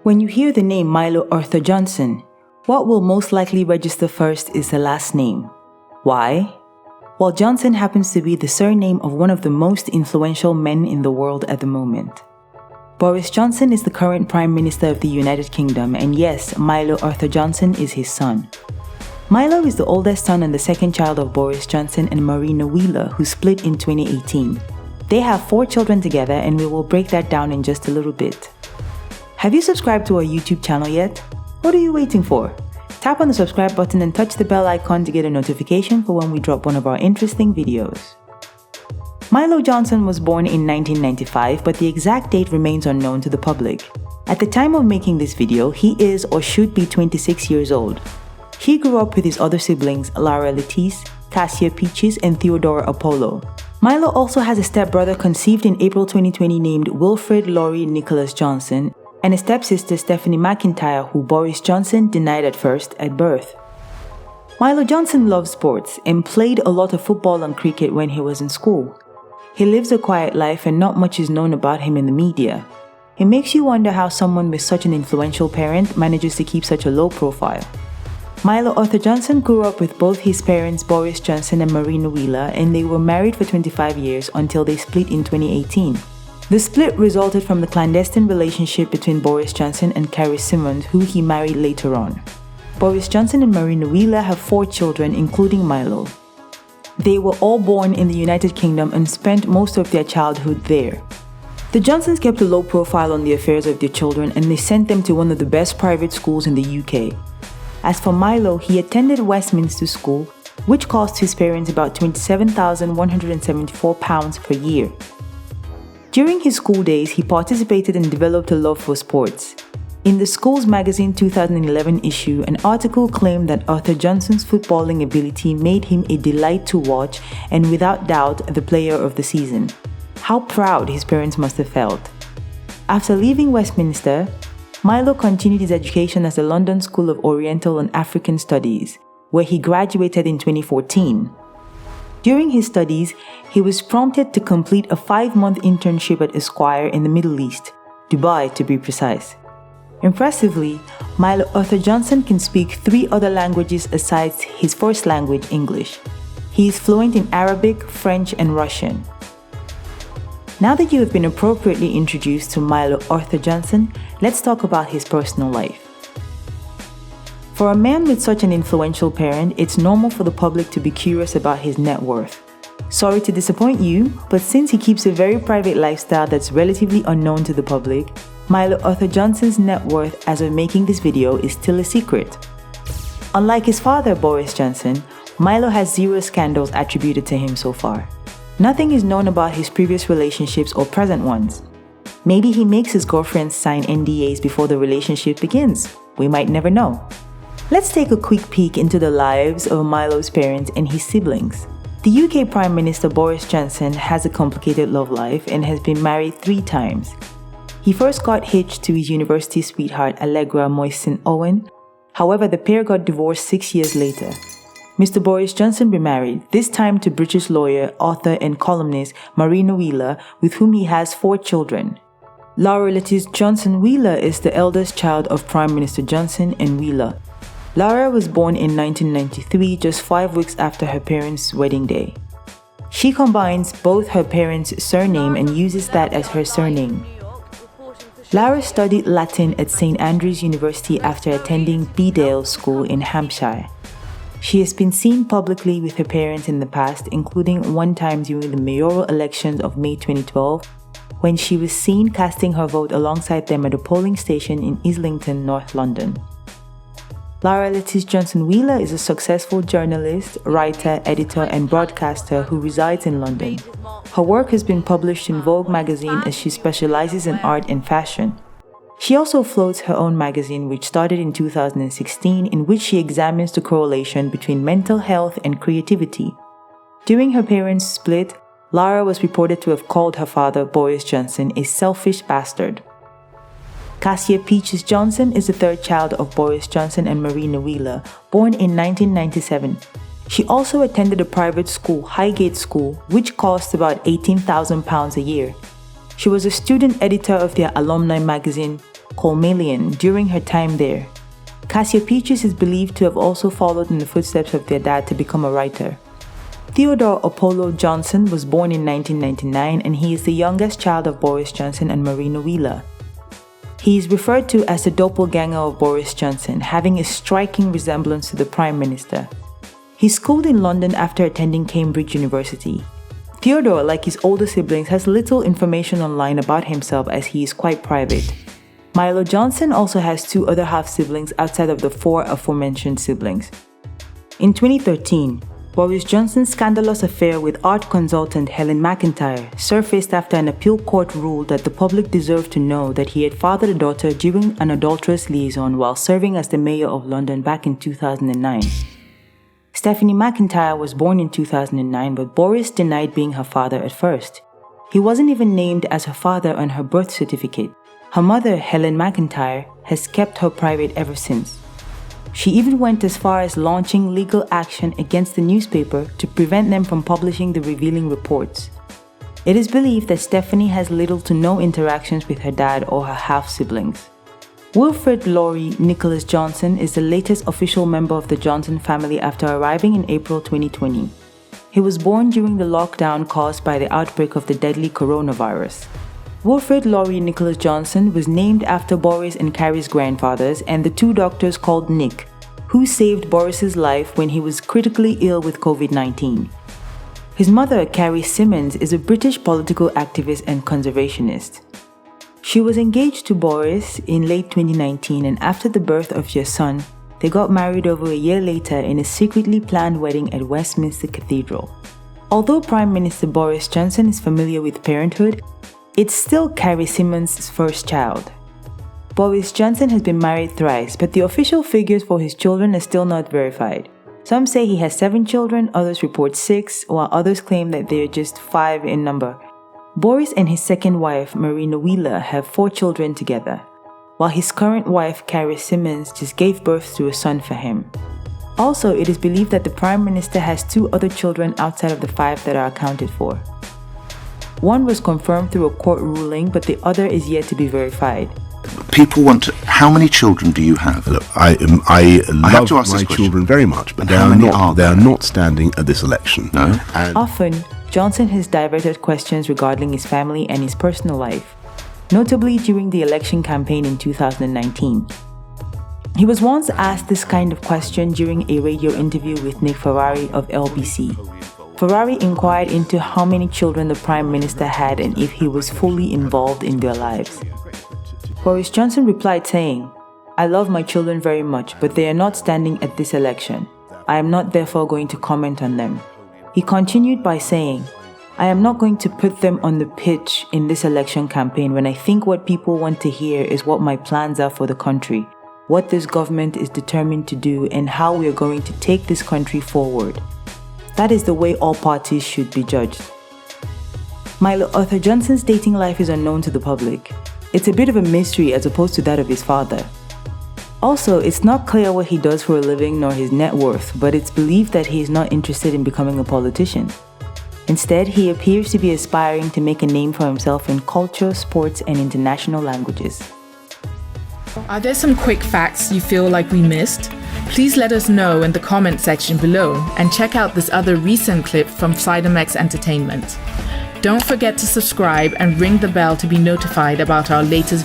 When you hear the name Milo Arthur Johnson, what will most likely register first is the last name. Why? Well, Johnson happens to be the surname of one of the most influential men in the world at the moment. Boris Johnson is the current Prime Minister of the United Kingdom, and yes, Milo Arthur Johnson is his son. Milo is the oldest son and the second child of Boris Johnson and Marina, who split in 2018. They have 4 children together, and we will break that down in just a little bit. Have you subscribed to our YouTube channel yet? What are you waiting for? Tap on the subscribe button and touch the bell icon to get a notification for when we drop one of our interesting videos. Milo Johnson was born in 1995, but the exact date remains unknown to the public. At the time of making this video, he is or should be 26 years old. He grew up with his other siblings, Lara Lettice, Cassia Peaches, and Theodore Apollo. Milo also has a stepbrother conceived in April 2020 named Wilfred Lawrie Nicholas Johnson, and a stepsister, Stephanie McIntyre, who Boris Johnson denied at first at birth. Milo Johnson loves sports and played a lot of football and cricket when he was in school. He lives a quiet life and not much is known about him in the media. It makes you wonder how someone with such an influential parent manages to keep such a low profile. Milo Arthur Johnson grew up with both his parents, Boris Johnson and Marina, and they were married for 25 years until they split in 2018. The split resulted from the clandestine relationship between Boris Johnson and Carrie Simmons, who he married later on. Boris Johnson and Marina have 4 children, including Milo. They were all born in the United Kingdom and spent most of their childhood there. The Johnsons kept a low profile on the affairs of their children, and they sent them to one of the best private schools in the UK. As for Milo, he attended Westminster School, which cost his parents about £27,174 per year. During his school days, he participated and developed a love for sports. In the school's magazine 2011 issue, an article claimed that Arthur Johnson's footballing ability made him a delight to watch and without doubt the player of the season. How proud his parents must have felt. After leaving Westminster, Milo continued his education at the London School of Oriental and African Studies, where he graduated in 2014. During his studies, he was prompted to complete a 5-month internship at Esquire in the Middle East, Dubai to be precise. Impressively, Milo Arthur Johnson can speak 3 other languages aside his first language, English. He is fluent in Arabic, French, and Russian. Now that you have been appropriately introduced to Milo Arthur Johnson, let's talk about his personal life. For a man with such an influential parent, it's normal for the public to be curious about his net worth. Sorry to disappoint you, but since he keeps a very private lifestyle that's relatively unknown to the public, Milo Arthur Johnson's net worth as of making this video is still a secret. Unlike his father, Boris Johnson, Milo has 0 scandals attributed to him so far. Nothing is known about his previous relationships or present ones. Maybe he makes his girlfriends sign NDAs before the relationship begins. We might never know. Let's take a quick peek into the lives of Milo's parents and his siblings. The UK Prime Minister Boris Johnson has a complicated love life and has been married 3 times. He first got hitched to his university sweetheart Allegra Moysin Owen. However, the pair got divorced 6 years later. Mr. Boris Johnson remarried, this time to British lawyer, author and columnist Marina, with whom he has 4 children. Lara Lettice Johnson is the eldest child of Prime Minister Johnson and Wheeler. Lara was born in 1993, just 5 weeks after her parents' wedding day. She combines both her parents' surname and uses that as her surname. Lara studied Latin at St. Andrews University after attending Bedale School in Hampshire. She has been seen publicly with her parents in the past, including one time during the mayoral elections of May 2012, when she was seen casting her vote alongside them at a polling station in Islington, North London. Lara Lettice Johnson is a successful journalist, writer, editor, and broadcaster who resides in London. Her work has been published in Vogue magazine as she specializes in art and fashion. She also floats her own magazine, which started in 2016, in which she examines the correlation between mental health and creativity. During her parents' split, Lara was reported to have called her father, Boris Johnson, a selfish bastard. Cassia Peaches Johnson is the 3rd child of Boris Johnson and Marina, born in 1997. She also attended a private school, Highgate School, which cost about £18,000 a year. She was a student editor of their alumni magazine, Colmalian, during her time there. Cassia Peaches is believed to have also followed in the footsteps of their dad to become a writer. Theodore Apollo Johnson was born in 1999 and he is the youngest child of Boris Johnson and Marina. He is referred to as the doppelganger of Boris Johnson, having a striking resemblance to the Prime Minister. He schooled in London after attending Cambridge University. Theodore, like his older siblings, has little information online about himself as he is quite private. Milo Johnson also has 2 other half-siblings outside of the 4 aforementioned siblings. In 2013, Boris Johnson's scandalous affair with art consultant Helen McIntyre surfaced after an appeal court ruled that the public deserved to know that he had fathered a daughter during an adulterous liaison while serving as the mayor of London back in 2009. Stephanie McIntyre was born in 2009, but Boris denied being her father at first. He wasn't even named as her father on her birth certificate. Her mother, Helen McIntyre, has kept her private ever since. She even went as far as launching legal action against the newspaper to prevent them from publishing the revealing reports. It is believed that Stephanie has little to no interactions with her dad or her half-siblings. Wilfred Lawrie Nicholas Johnson is the latest official member of the Johnson family after arriving in April 2020. He was born during the lockdown caused by the outbreak of the deadly coronavirus. Wilfred Lawrie Nicholas Johnson was named after Boris and Carrie's grandfathers and the 2 doctors called Nick, who saved Boris's life when he was critically ill with COVID-19. His mother, Carrie Simmons, is a British political activist and conservationist. She was engaged to Boris in late 2019, and after the birth of their son, they got married over a year later in a secretly planned wedding at Westminster Cathedral. Although Prime Minister Boris Johnson is familiar with parenthood, it's still Carrie Simmons' first child. Boris Johnson has been married thrice, but the official figures for his children are still not verified. Some say he has 7 children, others report 6, while others claim that they are just 5 in number. Boris and his second wife, Marina, have 4 children together, while his current wife, Carrie Simmons, just gave birth to a son for him. Also, it is believed that the Prime Minister has 2 other children outside of the 5 that are accounted for. One was confirmed through a court ruling, but the other is yet to be verified. People want to... How many children do you have? Look, I love my children very much, but they are not standing at this election. No. Often, Johnson has diverted questions regarding his family and his personal life, notably during the election campaign in 2019. He was once asked this kind of question during a radio interview with Nick Ferrari of LBC. Ferrari inquired into how many children the Prime Minister had and if he was fully involved in their lives. Boris Johnson replied saying, "I love my children very much, but they are not standing at this election. I am not therefore going to comment on them." He continued by saying, "I am not going to put them on the pitch in this election campaign when I think what people want to hear is what my plans are for the country, what this government is determined to do, and how we are going to take this country forward. That is the way all parties should be judged." Milo Arthur Johnson's dating life is unknown to the public. It's a bit of a mystery as opposed to that of his father. Also, it's not clear what he does for a living nor his net worth, but it's believed that he is not interested in becoming a politician. Instead, he appears to be aspiring to make a name for himself in culture, sports, and international languages. Are there some quick facts you feel like we missed? Please let us know in the comment section below and check out this other recent clip from Sidemex Entertainment. Don't forget to subscribe and ring the bell to be notified about our latest videos.